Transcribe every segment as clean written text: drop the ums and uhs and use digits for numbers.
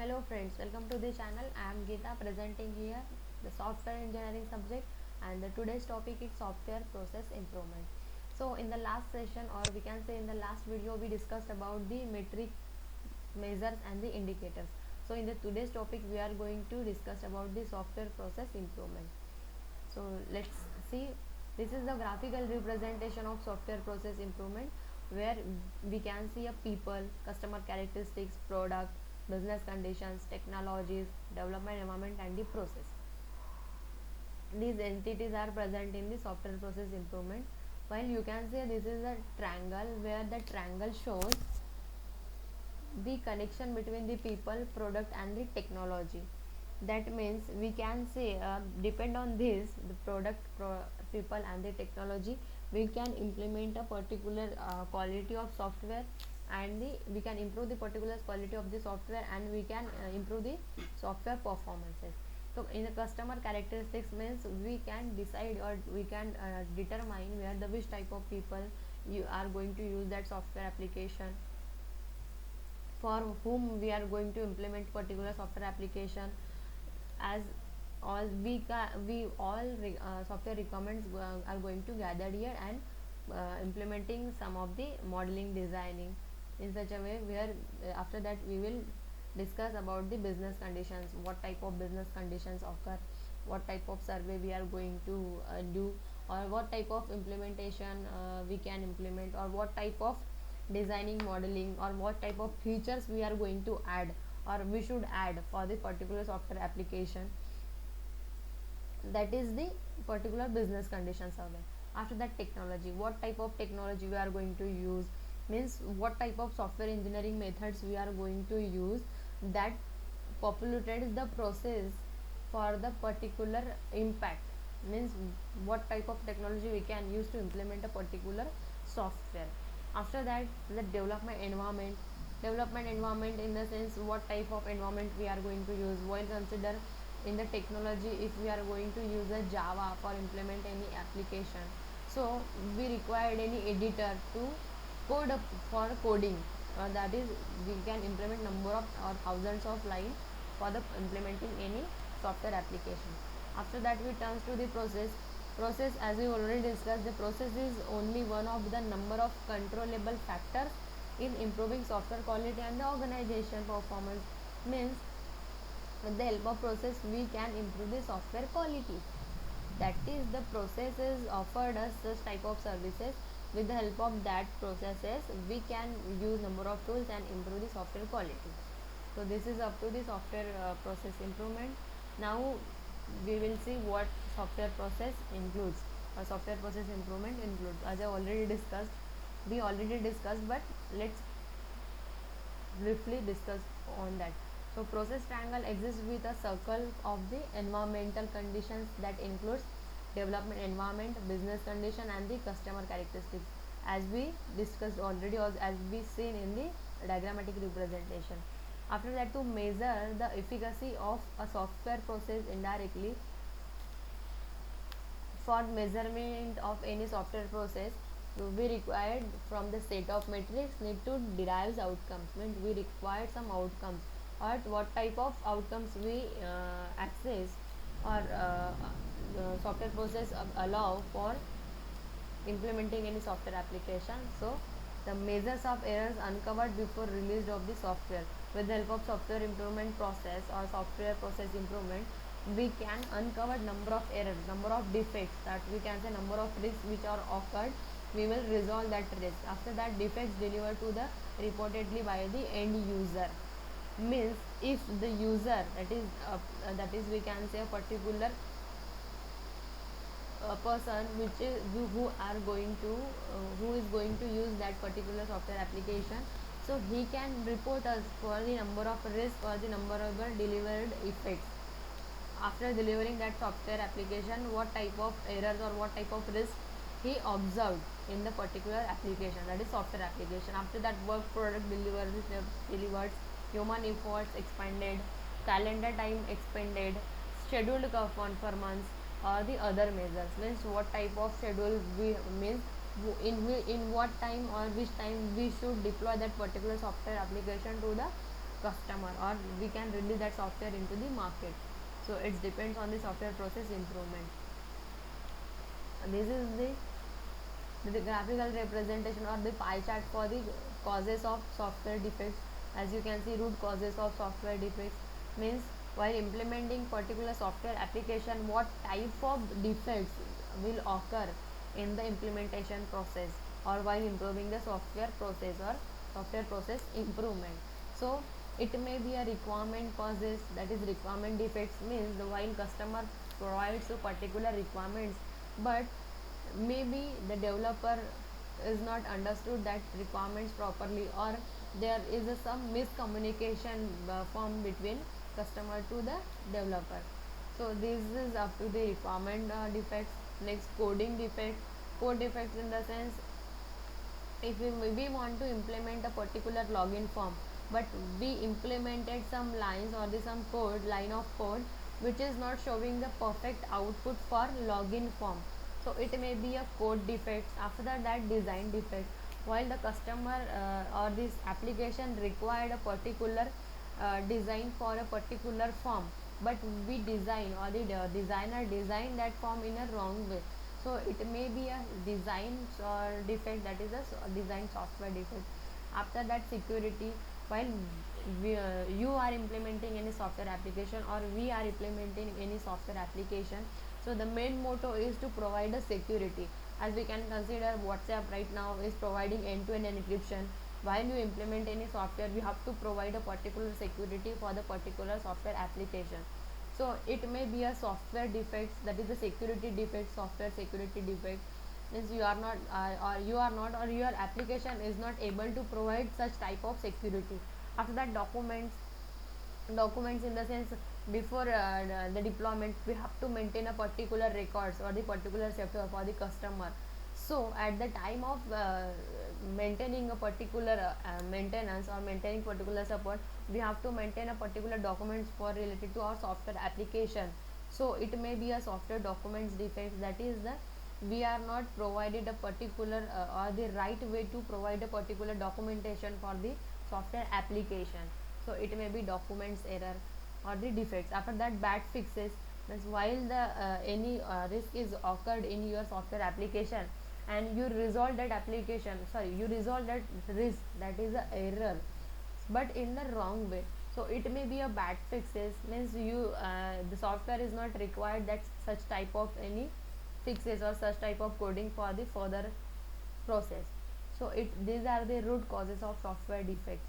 Hello friends, welcome to the channel. I am Geeta presenting here the software engineering subject, and the today's topic is software process improvement. So in the last session, or we can say in the last video, we discussed about the metric measures and the indicators. So in the today's topic we are going to discuss about the software process improvement. So let's see. This is the graphical representation of software process improvement, where we can see a people, customer characteristics, product, business conditions, technologies, development environment, and the process. These entities are present in the software process improvement. While you can say this is a triangle, where the triangle shows the connection between the people, product, and the technology. That means we can say, depend on this, the people, and the technology, we can implement a particular quality of software, and we can improve the particular quality of the software, and we can improve the software performances. So in the customer characteristics means we can decide, or we can determine where the which type of people you are going to use that software application, for whom we are going to implement particular software application, as all we all software requirements are going to gather here, and implementing some of the modeling designing in such a way where after that we will discuss about the business conditions, what type of business conditions occur, what type of survey we are going to do, or what type of implementation we can implement, or what type of designing modeling, or what type of features we are going to add, or we should add for the particular software application. That is the particular business condition survey. After that, technology, what type of technology we are going to use, means what type of software engineering methods we are going to use that populated the process for the particular impact, means what type of technology we can use to implement a particular software. After that, the development environment, in the sense what type of environment we are going to use. While consider in the technology, if we are going to use a Java for implement any application, so we required any editor to code up for coding, that is, we can implement number of or thousands of lines for the implementing any software application. After that, we turns to the process. As we already discussed, the process is only one of the number of controllable factors in improving software quality and the organization performance. Means with the help of process we can improve the software quality. That is, the process is offered us such type of services. With the help of that processes, we can use number of tools and improve the software quality. So this is up to the software process improvement. Now we will see what software process includes, or software process improvement includes. As I already discussed, we already discussed, but let's briefly discuss on that. So process triangle exists with a circle of the environmental conditions that includes development environment, business condition, and the customer characteristics, as we discussed already, or as we seen in the diagrammatic representation. After that, to measure the efficacy of a software process indirectly, for measurement of any software process, we required from the set of metrics need to derive outcomes. Means we required some outcomes, or what type of outcomes we access, or the software process allow for implementing any software application. So the measures of errors uncovered before release of the software. With the help of software improvement process or software process improvement, we can uncover number of errors, number of defects, that we can say number of risks which are occurred. We will resolve that risk. After that, defects delivered to the reportedly by the end user. Means if the user, that is we can say a particular a person which is who are going to who is going to use that particular software application, so he can report us for the number of risk or the number of delivered effects. After delivering that software application, what type of errors or what type of risk he observed in the particular application, that is software application. After that, work product delivered, human efforts expended, calendar time expended, scheduled performance, or the other measures. Means what type of schedule we means, in what time or which time we should deploy that particular software application to the customer, or we can release that software into the market. So it depends on the software process improvement. This is the graphical representation or the pie chart for the causes of software defects. As you can see, root causes of software defects means while implementing particular software application, what type of defects will occur in the implementation process, or while improving the software process or software process improvement. So it may be a requirement causes, that is requirement defects means the while customer provides a particular requirements, but maybe the developer is not understood that requirements properly, or there is some miscommunication from between customer to the developer. So this is up to the requirement defects. Next, coding defects. Code defects in the sense, if we want to implement a particular login form, but we implemented some lines or the some code line of code which is not showing the perfect output for login form, so it may be a code defect. After that, design defect, while the customer or this application required a particular design for a particular form, but we design or the designer designed that form in a wrong way, so it may be a design or defect, that is a design software defect. After that, security, while you are implementing any software application or we are implementing any software application, so the main motto is to provide a security. As we can consider, WhatsApp right now is providing end-to-end encryption. While you implement any software, you have to provide a particular security for the particular software application. So it may be a software defects, that is the security defect, software security defect means you are not or your application is not able to provide such type of security. After that, documents in the sense, before the deployment, we have to maintain a particular records or the particular software for the customer. So at the time of maintaining a particular maintenance or maintaining particular support, we have to maintain a particular documents for related to our software application. So it may be a software documents defect, that is the we are not provided a particular or the right way to provide a particular documentation for the software application. So it may be documents error or the defects. After that, bad fixes means while the any risk is occurred in your software application, and you resolve that risk, that is a error, but in the wrong way. So it may be a bad fixes means you the software is not required that such type of any fixes or such type of coding for the further process. So these are the root causes of software defects.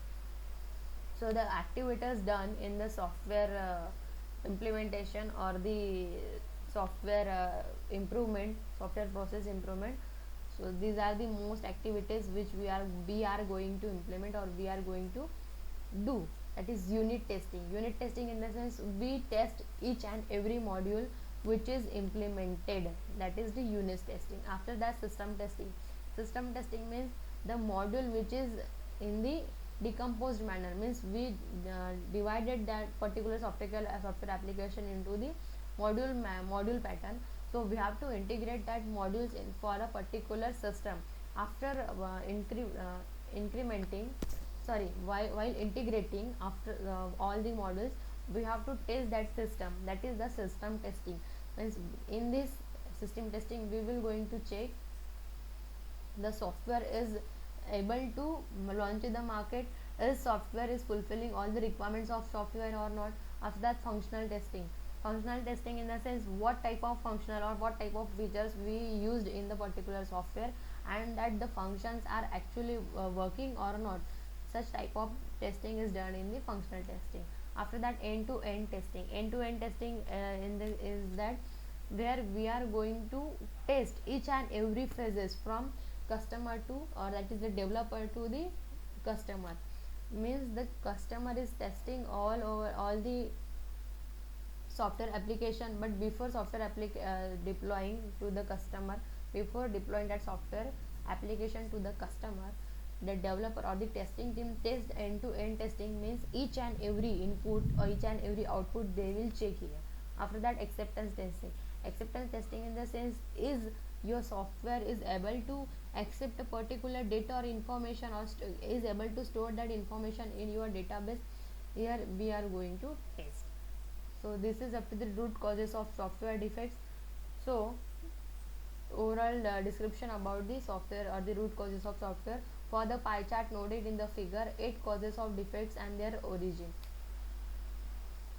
So the activities done in the software implementation or the software improvement, software process improvement, so these are the most activities which we are going to implement or we are going to do. That is unit testing. Unit testing in the sense, we test each and every module which is implemented, that is the unit testing. After that, system testing. System testing means the module which is in the decomposed manner, means we divided that particular software application into the module pattern. So we have to integrate that modules in for a particular system. After incrementing sorry while integrating, after all the models, we have to test that system, that is the system testing. Means in this system testing, we will going to check the software is able to launch in the market, is software is fulfilling all the requirements of software or not. After that, functional testing. Functional testing in the sense, what type of functional or what type of features we used in the particular software, and that the functions are actually working or not. Such type of testing is done in the functional testing. After that, end-to-end testing. End-to-end testing is that where we are going to test each and every phases from customer to, or that is the developer to the customer. Means the customer is testing all over all the software application, but before deploying to the customer, before deploying that software application to the customer, the developer or the testing team test end-to-end testing, means each and every input or each and every output they will check here. After that, acceptance testing. Acceptance testing in the sense, is your software is able to accept a particular data or information, or is able to store that information in your database. here we are going to test. So this is up to the root causes of software defects. So overall description about the software or the root causes of software. For the pie chart noted in the figure, 8 causes of defects and their origin.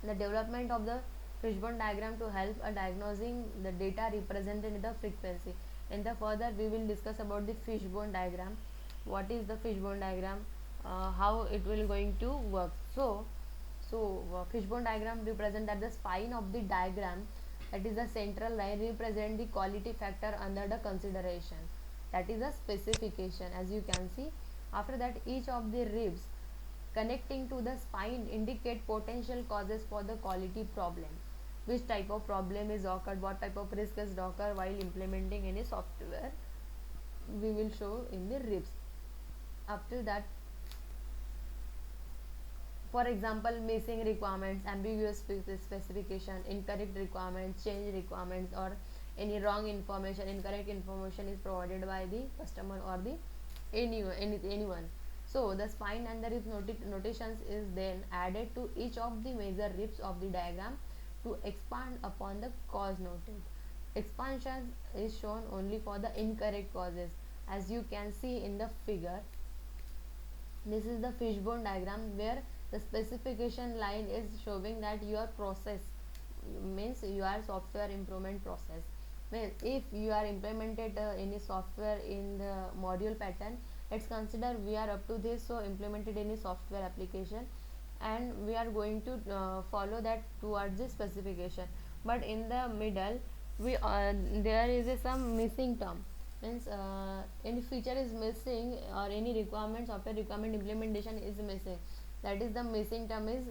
The development of the fishbone diagram to help diagnosing the data represented in the frequency. In the further we will discuss about the fishbone diagram. What is the fishbone diagram? How it will going to work. Fishbone diagram represent that the spine of the diagram, that is the central line, represent the quality factor under the consideration, that is a specification. As you can see, after that each of the ribs connecting to the spine indicate potential causes for the quality problem. Which type of problem is occurred, what type of risk is occurred while implementing any software, we will show in the ribs. Up to that, for example, missing requirements, ambiguous specification, incorrect requirements, change requirements, or any wrong information, incorrect information is provided by the customer or the anyone. So the spine and the rib notations is then added to each of the major ribs of the diagram to expand upon the cause noted. Expansion is shown only for the incorrect causes. As you can see in the figure, this is the fishbone diagram where the specification line is showing that your process means your software improvement process. Means if you are implemented any software in the module pattern, let's consider we are up to this, so implemented any software application and we are going to follow that towards the specification, but in the middle we there is some missing term. Means any feature is missing or any requirement, software requirement implementation is missing, that is the missing term is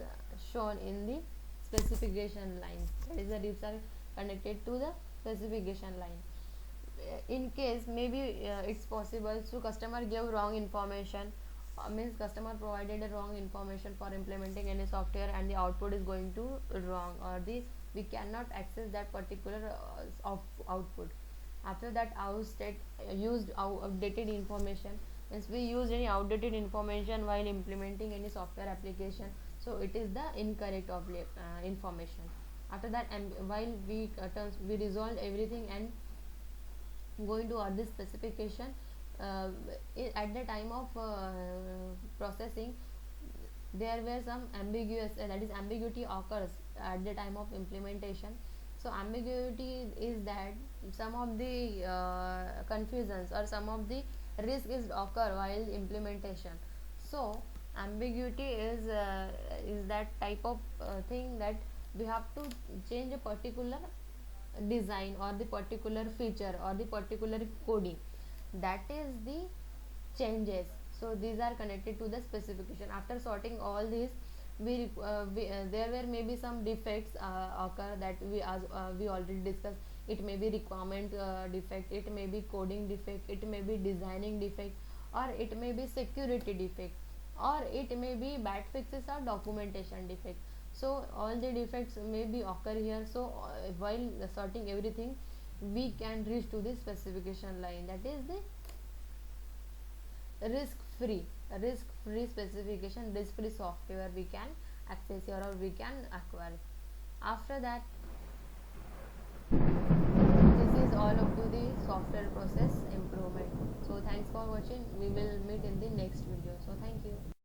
shown in the specification line, that is the ribs are connected to the specification line. In case maybe it's possible, so customer gave wrong information, means customer provided a wrong information for implementing any software and the output is going to wrong, or the we cannot access that particular output. After that, our state used outdated information, means we used any outdated information while implementing any software application, so it is the incorrect of information. After that, and while we resolved everything and going to this specification, uh, at the time of processing there were some ambiguous that is ambiguity occurs at the time of implementation. So ambiguity is that some of the confusions or some of the risk is occur while implementation. So ambiguity is that type of thing that we have to change a particular design or the particular feature or the particular coding, that is the changes. So these are connected to the specification. After sorting all these, there were maybe some defects occur that we already discussed. It may be requirement defect, it may be coding defect, it may be designing defect, or it may be security defect, or it may be bad fixes or documentation defect. So all the defects may be occur here. So while sorting everything, we can reach to the specification line, that is the risk free specification, risk free software we can access here or we can acquire. After that, this is all up to the software process improvement. So thanks for watching, we will meet in the next video. So thank you.